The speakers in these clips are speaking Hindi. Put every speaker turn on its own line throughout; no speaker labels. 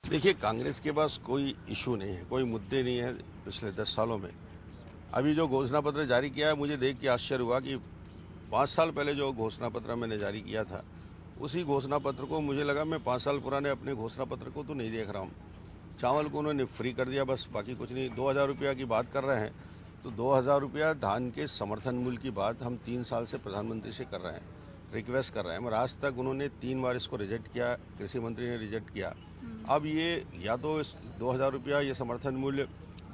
देखिए, कांग्रेस के पास कोई इशू नहीं है, कोई मुद्दे नहीं है पिछले 10 सालों में। अभी जो घोषणा पत्र जारी किया है, मुझे देख के आश्चर्य हुआ कि 5 साल पहले जो घोषणा पत्र मैंने जारी किया था, उसी घोषणा पत्र को मुझे लगा मैं 5 साल पुराने अपने घोषणा पत्र को तो नहीं देख रहा हूँ। चावल को उन्होंने फ्री कर दिया, बस, बाकी कुछ नहीं। 2000 रुपया की बात कर रहे हैं, तो 2000 रुपया धान के समर्थन मूल्य की बात हम 3 साल से प्रधानमंत्री से कर रहे हैं, रिक्वेस्ट कर रहे हैं, मगर आज तक उन्होंने 3 बार इसको रिजेक्ट किया, कृषि मंत्री ने रिजेक्ट किया। अब ये या तो इस 2000 रुपया ये समर्थन मूल्य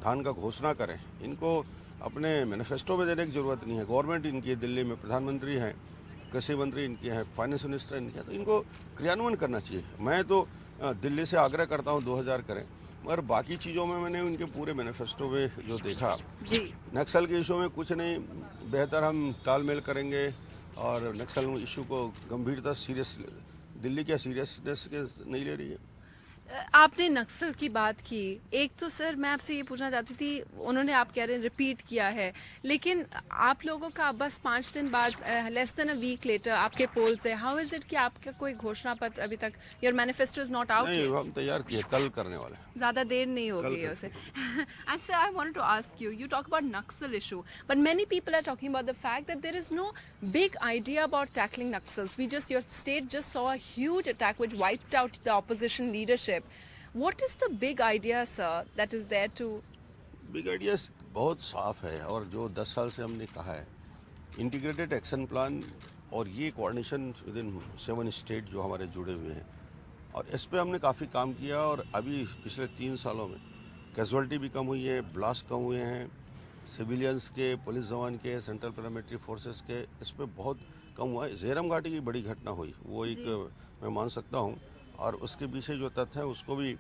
धान का घोषणा करें, इनको अपने मैनिफेस्टो में देने की जरूरत नहीं है। गवर्नमेंट इनकी है, दिल्ली में प्रधानमंत्री हैं, कृषि मंत्री इनके हैं, फाइनेंस मिनिस्टर इनके हैं, तो इनको क्रियान्वयन करना चाहिए। मैं तो दिल्ली से आग्रह करता हूँ 2000 करें, मगर बाकी चीज़ों में मैंने उनके पूरे मैनिफेस्टो में जो देखा, नक्सल के इशू में कुछ नहीं, बेहतर हम तालमेल करेंगे और नक्सल इशू को गंभीरता सीरियस, दिल्ली क्या सीरियसनेस के नहीं ले रही है।
आपने नक्सल की बात की, एक तो सर मैं आपसे ये पूछना चाहती थी, उन्होंने आप कह रहे हैं रिपीट किया है, लेकिन आप लोगों का बस 5 दिन बाद, less than a week later आपके पोल से, हाउ इज इट कि आपका कोई घोषणा पत्र अभी तक, your manifesto is not out?
नहीं, हम तैयार किए, कल करने वाले हैं,
ज़्यादा देर नहीं हो गई है उसे। And sir, I wanted to ask you, you talk about Naxal issue, but many people are talking about the fact that there is no big idea about tackling Naxals. Your state just saw a huge attack which wiped out the opposition leadership. What is the big idea, sir, that is there to?
Big idea बहुत साफ है, और जो 10 साल से हमने कहा है, इंटीग्रेटेड एक्शन प्लान और ये कोऑर्डिनेशन विद इन 7 स्टेट जो हमारे जुड़े हुए हैं, और इस पे हमने काफ़ी काम किया। और अभी पिछले 3 सालों में कैजुअलिटी भी कम हुई है, ब्लास्ट कम हुए हैं, सिविलियंस के, पुलिस जवान के, सेंट्रल पैरामिलिट्री फोर्सेस के, इस पे बहुत कम हुआ है। झेरम घाटी की बड़ी घटना हुई, वो एक मैं मान सकता हूँ, और उसके पीछे जो तथ्य है उसको भी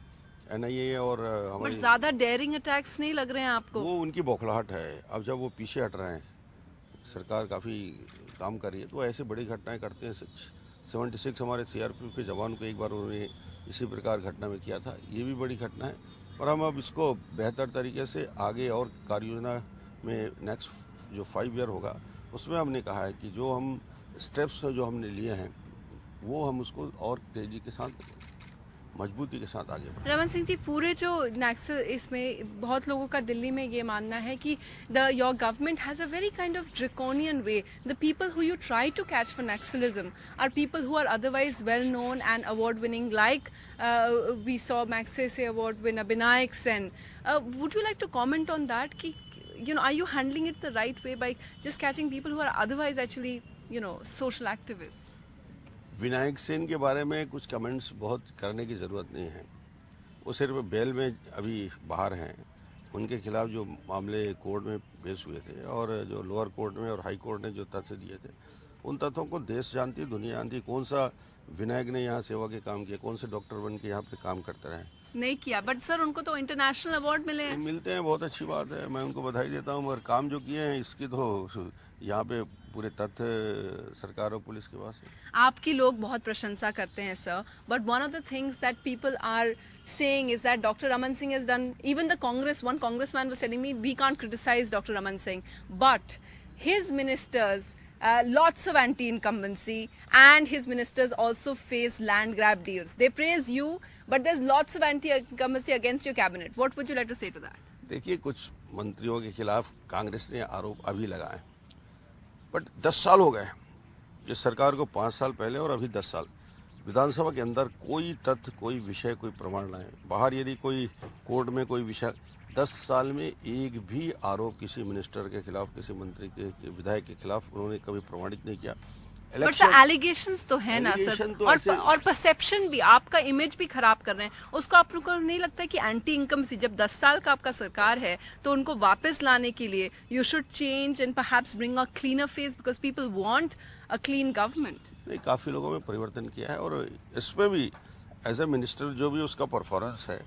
NIA और हमारी,
ज़्यादा डेयरिंग अटैक्स नहीं लग रहे हैं आपको?
वो उनकी बौखलाहट है। अब जब वो पीछे हट रहे हैं, सरकार काफ़ी काम कर रही है, तो ऐसे बड़ी घटनाएं करते हैं। 76 हमारे CRPF के जवान को एक बार उन्होंने इसी प्रकार घटना में किया था, ये भी बड़ी घटना है। और हम अब इसको बेहतर तरीके से आगे और कार्य योजना में नेक्स्ट जो 5 ईयर होगा, उसमें हमने कहा है कि जो हम स्टेप्स जो हमने लिए हैं, वो हम उसको और तेजी के साथ, मजबूती के साथ आगे बढ़ें।
रमन सिंह जी, पूरे जो नक्सल, इसमें बहुत लोगों का दिल्ली में ये मानना है कि your government has a very kind of draconian way. The people who you try to catch for Naxalism are people who are otherwise well known and award winning, like we saw Magsaysay award winner Vinayak Sen. Would you like to comment on that कि are you handling it the right way by just catching people who are otherwise actually social activists?
Vinayak Sen के बारे में कुछ कमेंट्स बहुत करने की ज़रूरत नहीं है। वो सिर्फ बेल में अभी बाहर हैं। उनके खिलाफ जो मामले कोर्ट में पेश हुए थे, और जो लोअर कोर्ट में और हाई कोर्ट ने जो तथ्य दिए थे, उन तथ्यों को देश जानती, दुनिया जानती। कौन सा विनायक ने यहाँ सेवा के काम किए, कौन से डॉक्टर बन के यहाँ पे काम करते रहे?
नहीं किया, बट सर उनको तो इंटरनेशनल अवार्ड मिले हैं।
मिलते हैं, बहुत अच्छी बात है, मैं उनको बधाई देता हूँ, मगर काम जो किए हैं इसकी तो यहाँ पे पूरे तथ्य सरकार और पुलिस के पास है।
आपकी लोग बहुत प्रशंसा करते हैं sir, but one of the things that people are saying is that Dr. Raman Singh has done, even the one congressman was telling me, we can't criticize Dr. Raman Singh, but his ministers, lots of anti-incumbency, and his ministers also face land grab deals. They praise you, but there's lots of anti-incumbency against your cabinet. What would you like to say to that?
देखिए, कुछ मंत्रियों के खिलाफ कांग्रेस ने आरोप अभी लगाए, बट 10 साल हो गए इस सरकार को, 5 साल पहले और अभी 10 साल। विधानसभा के अंदर कोई तथ्य, कोई विषय, कोई प्रमाण न है। बाहर यदि कोई कोर्ट में कोई विषय, 10 साल में एक भी आरोप किसी मिनिस्टर के खिलाफ, किसी मंत्री के, विधायक के खिलाफ उन्होंने कभी प्रमाणित नहीं किया।
बट सर एलिगेशंस तो है ना सर, और परसेप्शन भी, आपका इमेज भी खराब कर रहे हैं उसको। आपको नहीं लगता है कि एंटी इनकमसी, जब 10 साल का आपका सरकार है, तो उनको वापस लाने के लिए you should change and perhaps bring a cleaner face, because people want a clean government?
नहीं, काफ़ी लोगों में परिवर्तन किया है, और इसमें भी एज ए मिनिस्टर जो भी उसका परफॉर्मेंस है,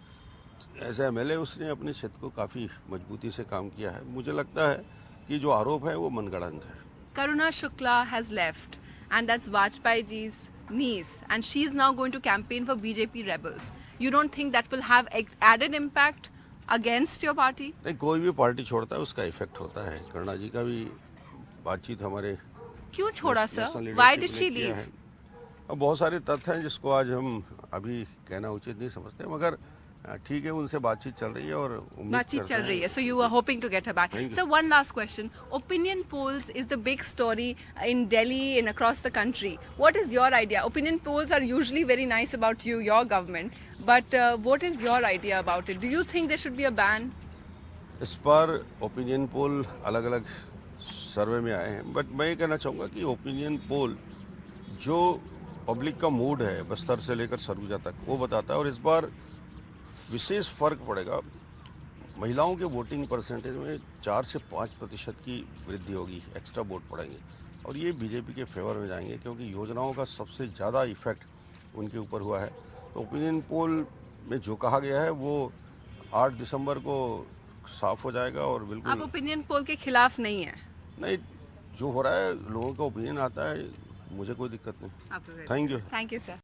एज ए MLA उसने अपने क्षेत्र को काफ़ी मजबूती से काम किया है। मुझे लगता है कि जो आरोप है वो मनगढ़ंत है।
Karuna Shukla has left, and that's Vajpayee ji's niece, and she's now going to campaign for BJP rebels. You don't think that will have added impact against your party?
नहीं, कोई भी पार्टी छोड़ता है उसका इफेक्ट होता है। करुणा जी का भी बातचीत हमारे,
क्यों छोड़ा sir? Why did she leave?
अब बहुत सारे तथ्य हैं जिसको आज हम अभी कहना उचित नहीं समझते, मगर ठीक है, उनसे बातचीत चल रही है और उम्मीद
बातचीत
करते
चल
हैं।
रही है. So you are hoping to get her back.
Thank you.
So one last question. Opinion polls is the big story in Delhi and across the country. What is your idea? Opinion polls are usually very nice about you, your government. But what is your idea about it? Do you think there should be a ban?
इस बार ओपिनियन पोल अलग अलग सर्वे में आए हैं, बट मैं ये कहना चाहूँगा कि ओपिनियन पोल जो पब्लिक का मूड है बस्तर से लेकर सरगुजा तक वो बताता है, और इस बार विशेष फर्क पड़ेगा। महिलाओं के वोटिंग परसेंटेज में 4 से 5% की वृद्धि होगी, एक्स्ट्रा वोट पड़ेंगे, और ये बीजेपी के फेवर में जाएंगे क्योंकि योजनाओं का सबसे ज़्यादा इफेक्ट उनके ऊपर हुआ है। तो ओपिनियन पोल में जो कहा गया है वो 8 दिसंबर को साफ हो जाएगा। और
आप
बिल्कुल
ओपिनियन पोल के खिलाफ नहीं है?
नहीं, जो हो रहा है लोगों का ओपिनियन आता है, मुझे कोई दिक्कत नहीं। Thank you.
Thank you sir.